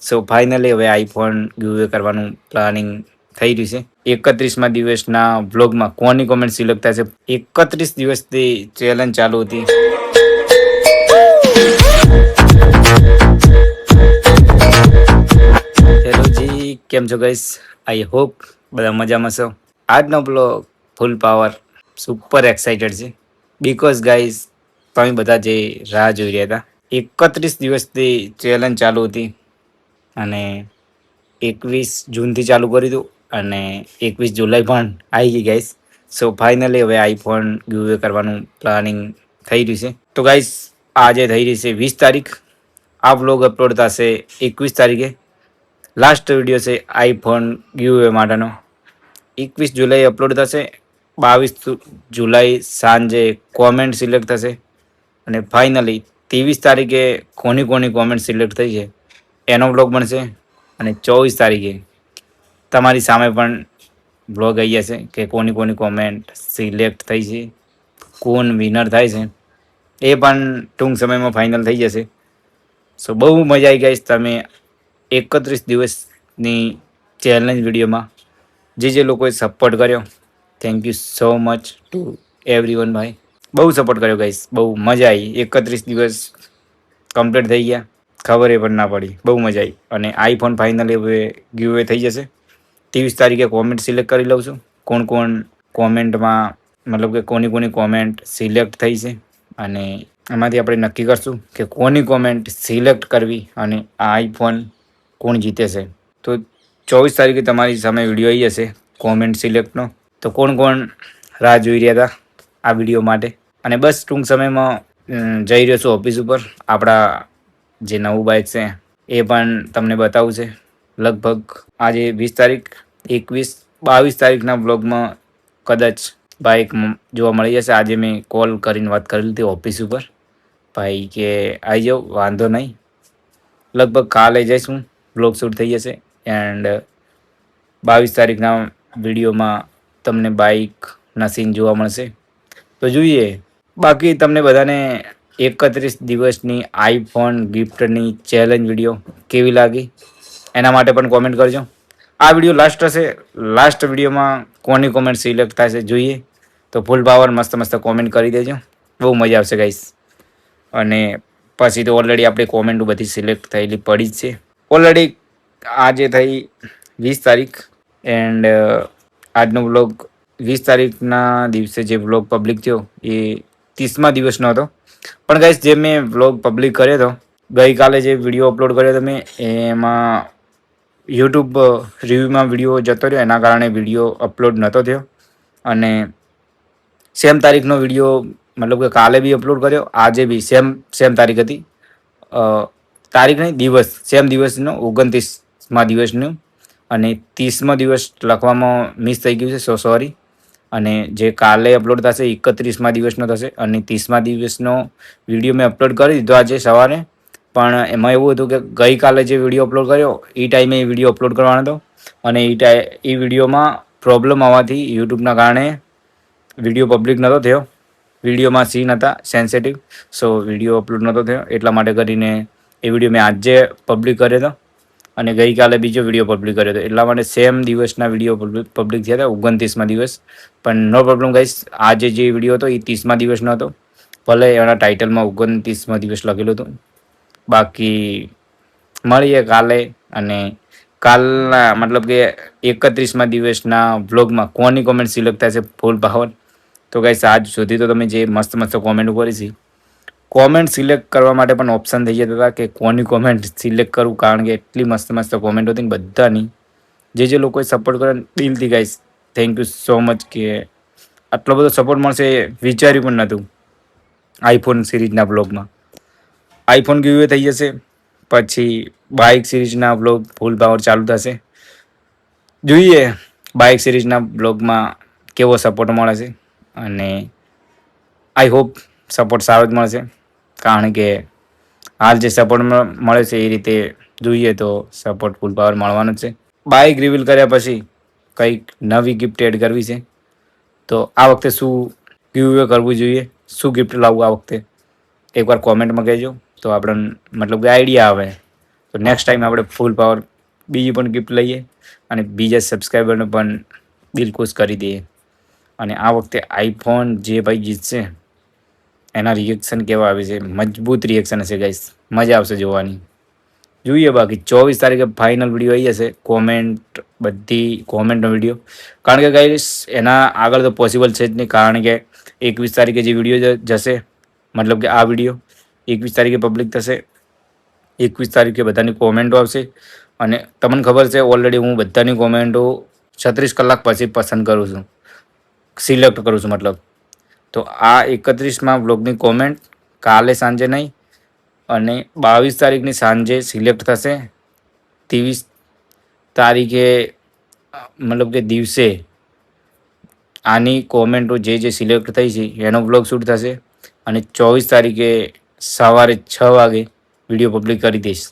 So finally હવે iPhone ગીવઅવે કરવાનું planning થઈ રહ્યું છે. 31મા દિવસના વ્લોગમાં કોની કોમેન્ટ સિલેક્ટ થશે? 31 દિવસથી ચેલેન્જ ચાલુ હતી. હેલો જી, કેમ છો ગાઈસ? આઈ હોપ બધા મજામાં છો. આજનો બ્લોગ ફૂલ પાવર સુપર એક્સાઇટેડ છે બીકોઝ ગાઈસ તમે બધા જે રાહ જોઈ રહ્યા હતા, 31 દિવસથી ચેલેન્જ ચાલુ હતી અને 21 જૂનથી ચાલુ કર્યું હતું અને 21 જુલાઈ પણ આવી ગઈ ગાઈસ. સો ફાઇનલી હવે આઈફોન ગીવઅવે કરવાનું પ્લાનિંગ થઈ રહ્યું છે. તો ગાઈસ આજે થઈ રહી છે 20 તારીખ. આ બ્લોગ અપલોડ થશે 21 તારીખે. લાસ્ટ વિડીયો છે આઈફોન ગીવઅવે માટેનો. 21 જુલાઈ અપલોડ થશે. 22 જુલાઈ સાંજે કોમેન્ટ સિલેક્ટ થશે અને ફાઇનલી 23 તારીખે કોની કોની કોમેન્ટ સિલેક્ટ થઈ છે એનો બ્લોગ બનશે અને 24 તારીખે તમારી સામે પણ બ્લોગ આવી જશે કે કોની કોની કોમેન્ટ સિલેક્ટ થઈ છે, કોણ વિનર થાય છે એ પણ ટૂંક સમયમાં ફાઇનલ થઈ જશે. સો બહુ મજા આવી ગઈ. તમે 31 દિવસની ચેલેન્જ વિડીયોમાં જે લોકોએ સપોર્ટ કર્યો, thank you so much two everyone ભાઈ. બહુ સપોર્ટ કર્યો ગાઈસ, બહુ મજા આવી. 31 દિવસ કમ્પ્લીટ થઈ ગયા, ખબર પણ ના પડી. બહુ મજા આવી અને આઈફોન ફાઇનલી હવે ગીવઅવે થઈ જશે. 23 તારીખે કોમેન્ટ સિલેક્ટ કરી લઉં છું કોણ કોણ કોમેન્ટમાં, મતલબ કે કોની કોની કોમેન્ટ સિલેક્ટ થઈ છે અને એમાંથી આપણે નક્કી કરશું કે કોની કોમેન્ટ સિલેક્ટ કરવી અને આ આઈફોન કોણ જીતે છે. તો 24 તારીખે તમારી સામે વિડીયો આવી જશે કોમેન્ટ સિલેક્ટનો. તો કોણ કોણ રાહ જોઈ રહ્યા હતા આ વિડીયો માટે. અને બસ ટૂંક સમયમાં જઈ રહ્યો છું ઓફિસ ઉપર. આપણા જે નવું બાઇક છે એ પણ તમને બતાવું છે. લગભગ આજે 20 તારીખ, 21, 22 તારીખના બ્લોગમાં કદાચ બાઇક જોવા મળી જશે. આજે મેં કોલ કરીને વાત કરેલી હતી ઓફિસ ઉપર. ભાઈ કે આવી જાઓ, વાંધો નહીં, લગભગ કાલે જઈશું, બ્લોગ શૂટ થઈ જશે એન્ડ 22 તારીખના વિડીયોમાં તમને બાઇકના સીન જોવા મળશે. તો જોઈએ. બાકી તમને બધાને 31 દિવસની આઈફોન ગિફ્ટની ચેલેન્જ વિડીયો કેવી લાગી એના માટે પણ કોમેન્ટ કરજો. આ વિડીયો લાસ્ટ હશે. લાસ્ટ વિડીયોમાં કોની કોમેન્ટ સિલેક્ટ થશે જોઈએ. તો ફૂલ પાવર મસ્ત મસ્ત કોમેન્ટ કરી દેજો, બહુ મજા આવશે ગાઈસ. અને પછી તો ઓલરેડી આપણી કોમેન્ટ બધી સિલેક્ટ થયેલી પડી જ છે. ઓલરેડી આજે થઈ 20 તારીખ એન્ડ આજનો બ્લોગ 20 તારીખના દિવસે જે બ્લોગ પબ્લિક થયો એ 30મા દિવસનો હતો. પણ ગાઈસ જે મેં બ્લોગ પબ્લિક કર્યો હતો ગઈકાલે, જે વિડીયો અપલોડ કર્યો હતો મેં, એમાં યુટ્યુબ રિવ્યૂમાં વિડીયો જતો રહ્યો, એના કારણે વિડીયો અપલોડ નહોતો થયો. અને સેમ તારીખનો વિડીયો, મતલબ કે કાલે બી અપલોડ કર્યો, આજે બી સેમ તારીખ હતી. તારીખ નહીં, દિવસ સેમ દિવસનો, 29મા દિવસનું. અને 30મો દિવસ લખવામાં મિસ થઈ ગયું છે, સો સોરી. અને જે કાલે અપલોડ થશે 31મા દિવસનો થશે. અને 30મા દિવસનો વિડીયો મેં અપલોડ કરી દીધો આજે સવારે. પણ એમાં એવું હતું કે ગઈકાલે જે વિડીયો અપલોડ કર્યો એ ટાઈમે એ વિડીયો અપલોડ કરવાનો હતો અને એ વિડીયોમાં પ્રોબ્લેમ આવવાથી યુટ્યુબના કારણે વિડીયો પબ્લિક નહોતો થયો. વિડીયોમાં સીન હતા સેન્સિટિવ, સો વિડીયો અપલોડ નહોતો થયો. એટલા માટે કરીને એ વિડીયો મેં આજે પબ્લિક કર્યો હતો અને ગઈકાલે બીજો વિડીયો પબ્લિક કર્યો હતો. એટલા માટે સેમ દિવસના વિડીયો પબ્લિક થયા હતા 29મા દિવસ. પણ નો પ્રોબ્લેમ ગાઈસ, આજે જે વિડીયો હતો એ 30મા દિવસનો હતો. ભલે એના ટાઇટલમાં 29મા દિવસ લખેલું હતું. બાકી મળીએ કાલે. અને કાલના મતલબ કે 31મા દિવસના વ્લોગમાં કોની કોમેન્ટ સિલેક્ટ થશે ફૂલ પાવર. તો ગાઈસ આજ સુધી તો તમે જે મસ્ત મસ્ત કોમેન્ટ કરી છે, કોમેન્ટ સિલેક્ટ કરવા માટે પણ ઓપ્શન થઈ જતા હતા કે કોની કોમેન્ટ સિલેક્ટ કરું, કારણ કે એટલી મસ્ત મસ્ત કોમેન્ટ હતી ને બધાની. જે લોકોએ સપોર્ટ કર્યો દિલથી guys, thank you so much. કે આટલો બધો સપોર્ટ મળશે વિચાર્યું પણ નહોતું. આઈફોન સિરીઝના બ્લોગમાં આઈફોન ગીવઅવે થઈ જશે, પછી બાઇક સિરીઝના બ્લોગ ફૂલ પાવર ચાલુ થશે. જોઈએ બાઇક સિરીઝના બ્લોગમાં કેવો સપોર્ટ મળે છે. અને આઈ હોપ સપોર્ટ સારો જ મળશે, કારણ કે હાલ જે સપોર્ટ મળે છે એ રીતે જોઈએ તો સપોર્ટ ફૂલ પાવર મળવાનો જ છે. બાઇક રિવીલ કર્યા પછી કંઈક નવી ગિફ્ટ એડ કરવી છે. તો આ વખતે શું ગીવઅવે કરવું જોઈએ, શું ગિફ્ટ લાવવું આ વખતે, એકવાર કોમેન્ટમાં કહેજો તો આપણને મતલબ કે આઈડિયા આવે તો નેક્સ્ટ ટાઈમ આપણે ફૂલ પાવર બીજી પણ ગિફ્ટ લઈએ અને બીજા સબસ્ક્રાઈબરને પણ દિલ ખુશ કરી દઈએ. અને આ વખતે આઈફોન જે ભાઈ જીતશે એના રિએક્શન કેવા આવે છે, મજબૂત રિએક્શન હશે ગાઈસ, મજા આવશે જોવાની. જોઈએ બાકી 24 તારીખે ફાઇનલ વિડીયો આવી જશે, કોમેન્ટ બધી કોમેન્ટનો વિડીયો. કારણ કે ગાઈસ એના આગળ તો પોસિબલ છે જ નહીં, કારણ કે 21 તારીખે જે વિડીયો જશે, મતલબ કે આ વિડીયો 21 તારીખે પબ્લિક થશે, 21 તારીખે બધાની કોમેન્ટો આવશે. અને તમને ખબર છે ઓલરેડી હું બધાની કોમેન્ટો 36 કલાક પછી પસંદ કરું છું, સિલેક્ટ કરું છું મતલબ. તો આ 31માં બ્લોગની કોમેન્ટ કાલે સાંજે નહીં અને 22 તારીખની સાંજે સિલેક્ટ થશે. 23 તારીખે મતલબ કે દિવસે આની કોમેન્ટો જે સિલેક્ટ થઈ છે એનો બ્લોગ શૂટ થશે અને 24 તારીખે સવારે 6 વાગે વિડીયો પબ્લિક કરી દઈશ.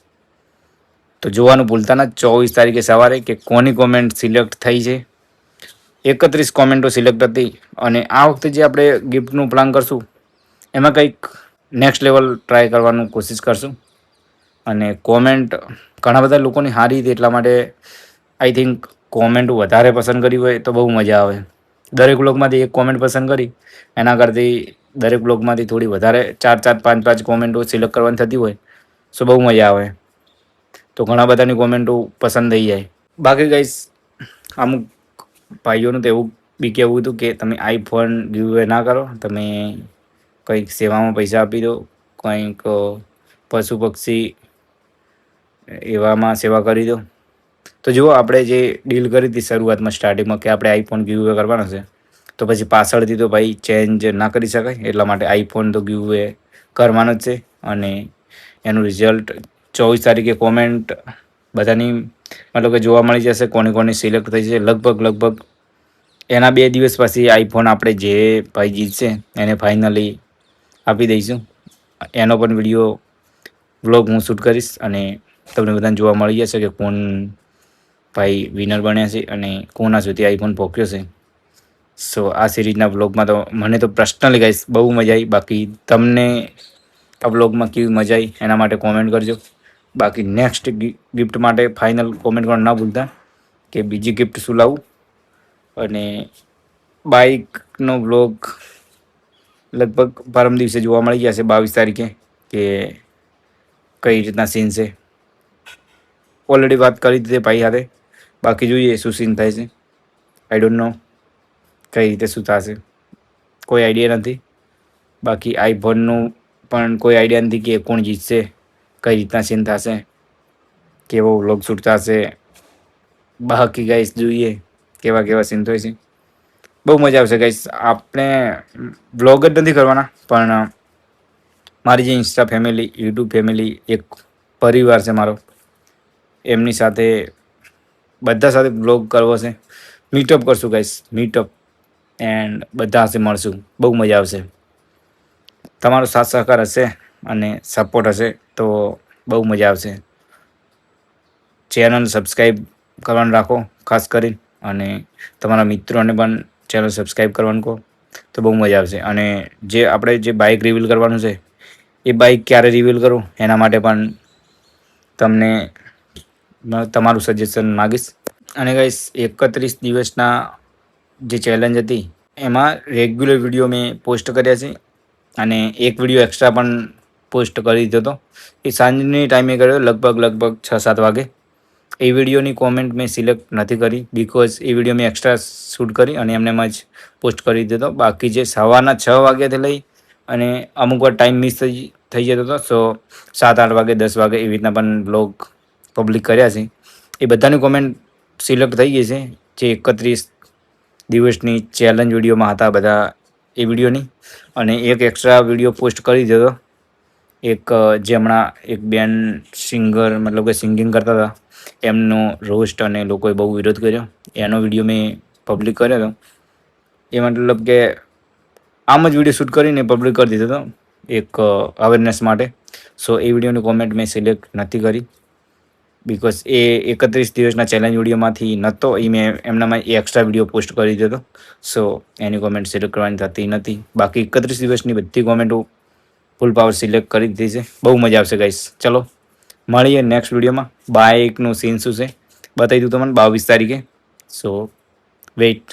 તો જોવાનું ભૂલતા ના 24 તારીખે સવારે કે કોની કોમેન્ટ સિલેક્ટ થઈ છે. 31 કોમેન્ટો સિલેક્ટ હતી અને આ વખતે જે આપણે ગિફ્ટનું પ્લાન કરશું એમાં કંઈક નેક્સ્ટ લેવલ ટ્રાય કરવાનું કોશિશ કરશું. અને કોમેન્ટ ઘણા બધા લોકોની સારી હતી, એટલા માટે આઈ થિંક કોમેન્ટ વધારે પસંદ કરી હોય તો બહુ મજા આવે. દરેક બ્લોગમાંથી એક કોમેન્ટ પસંદ કરી એના કરતી દરેક બ્લોગમાંથી થોડી વધારે 4-4, 5-5 કોમેન્ટો સિલેક્ટ કરવાની થતી હોય તો બહુ મજા આવે. તો ઘણા બધાની કોમેન્ટો પસંદ થઈ જાય. બાકી ગાઈસ અમુક ભાઈઓનું તો એવું બી કહેવું હતું કે તમે આઈફોન ગીવઅવે ના કરો, તમે કંઈક સેવામાં પૈસા આપી દો, કંઈક પશુ પક્ષી એવામાં સેવા કરી દો. તો જુઓ આપણે જે ડીલ કરી હતી શરૂઆતમાં સ્ટાર્ટિંગમાં કે આપણે આઈફોન ગીવઅવે કરવાનો છે, તો પછી પાછળથી તો ભાઈ ચેન્જ ના કરી શકાય, એટલા માટે આઈફોન તો ગીવઅવે કરવાનો જ છે. અને એનું રિઝલ્ટ 24 તારીખે કોમેન્ટ બધાની મતલબ કે જોવા મળી જશે, કોની સિલેક્ટ થઈ છે. લગભગ એના 2 દિવસ પછી આઈફોન આપણે જે ભાઈ જીતશે એને ફાઇનલી આપી દઈશું. એનો પણ વિડીયો વ્લોગ હું શૂટ કરીશ અને તમને બધાને જોવા મળી જશે કે કોણ ભાઈ વિનર બન્યા છે અને કોના સુધી આઈફોન પહોંચ્યો છે. સો આ સિરીઝના વ્લોગમાં તો મને તો પર્સનલી ગાઈસ બહુ મજા આવી. બાકી તમને આ વ્લોગમાં કેવી મજા આવી એના માટે કોમેન્ટ કરજો. બાકી નેક્સ્ટ ગિફ્ટ માટે ફાઇનલ કોમેન્ટ કરવાનું ના ભૂલતા કે બીજી ગિફ્ટ શું લાવું. અને બાઇકનો વ્લોગ લગભગ પરમ દિવસે જોવા મળી જશે 22 તારીખે કે કઈ રીતના સીન છે. ઓલરેડી વાત કરી દીધી ભાઈ સાથે, બાકી જોઈએ શું સીન થાય છે. આઈ ડોન્ટ નો કઈ રીતે શું થશે, કોઈ આઈડિયા નથી. બાકી આઈફોનનું પણ કોઈ આઈડિયા નથી કે કોણ જીતશે, કઈ રીતના સીન થશે, કેવો વ્લોગ શૂટ થશે. બાકી ગાઈસ જોઈએ કેવા સીન થાય છે. બહુ મજા આવશે ગાઈસ. આપણે વ્લોગ જ નથી કરવાના, પણ મારી જે ઇન્સ્ટા ફેમિલી, યુટ્યુબ ફેમિલી એક પરિવાર છે મારો, એમની સાથે બધા સાથે વ્લોગ કરવો છે. મીટઅપ કરશું ગાઈસ, મીટઅપ એન્ડ બધા સાથે મળશું, બહુ મજા આવશે. તમારો સાથ સહકાર હશે અને સપોર્ટ હશે તો બહુ મજા આવશે. ચેનલ સબસ્ક્રાઈબ કરવાનું રાખો ખાસ કરી, અને તમારા મિત્રોને પણ ચેનલ સબસ્ક્રાઈબ કરવાનું કહો તો બહુ મજા આવશે. અને જે આપણે જે બાઇક રિવીલ કરવાનું છે એ બાઇક ક્યારે રિવીલ કરું એના માટે પણ તમને તમારું સજેશન માગીશ. અને ગાઈસ 31 દિવસના જે ચેલેન્જ હતી એમાં રેગ્યુલર વિડીયો મેં પોસ્ટ કર્યા છે અને એક વિડીયો એક્સ્ટ્રા પણ પોસ્ટ કરી દીધો હતો. એ સાંજની ટાઈમે કર્યો, લગભગ 6-7 વાગે. એ વિડીયોની કોમેન્ટ મેં સિલેક્ટ નથી કરી બિકોઝ એ વિડીયો મેં એક્સ્ટ્રા શૂટ કરી અને એમને જ પોસ્ટ કરી દીધો. બાકી જે સવારના 6 વાગ્યાથી લઈ અને અમુક વાર ટાઈમ મિસ થઈ જતો હતો, સો 7-8 વાગે 10 વાગે એવી રીતના પણ બ્લોગ પબ્લિક કર્યા છે. એ બધાની કોમેન્ટ સિલેક્ટ થઈ ગઈ છે જે 31 દિવસની ચેલેન્જ વિડીયોમાં હતા બધા એ વિડીયોની. અને એક એક્સ્ટ્રા વિડીયો પોસ્ટ કરી દીધો, એક જે હમણાં એક બેન સિંગર મતલબ કે સિંગિંગ કરતા હતા એમનો રોસ્ટ અને લોકોએ બહુ વિરોધ કર્યો, એનો વિડીયો મેં પબ્લિક કર્યો હતો. એ મતલબ કે આમ જ વિડીયો શૂટ કરીને પબ્લિક કરી દીધો હતો એક અવેરનેસ માટે. સો એ વિડીયોની કોમેન્ટ મેં સિલેક્ટ નથી કરી બિકોઝ એ 31 દિવસના ચેલેન્જ વિડીયોમાંથી નહોતો, એ મેં એમનામાં એ એક્સ્ટ્રા વિડીયો પોસ્ટ કરી દીધો હતો. સો એની કોમેન્ટ સિલેક્ટ કરવાની થતી નથી. બાકી 31 દિવસની બધી કોમેન્ટો ફૂલ પાવર સિલેક્ટ કરી દીધી છે. બહુ મજા આવશે ગાઈસ. ચલો મળીએ નેક્સ્ટ વિડીયોમાં. બાઇકનું સીન શું છે બતાવી દઉં તમને 22 તારીખે. સો વેઇટ.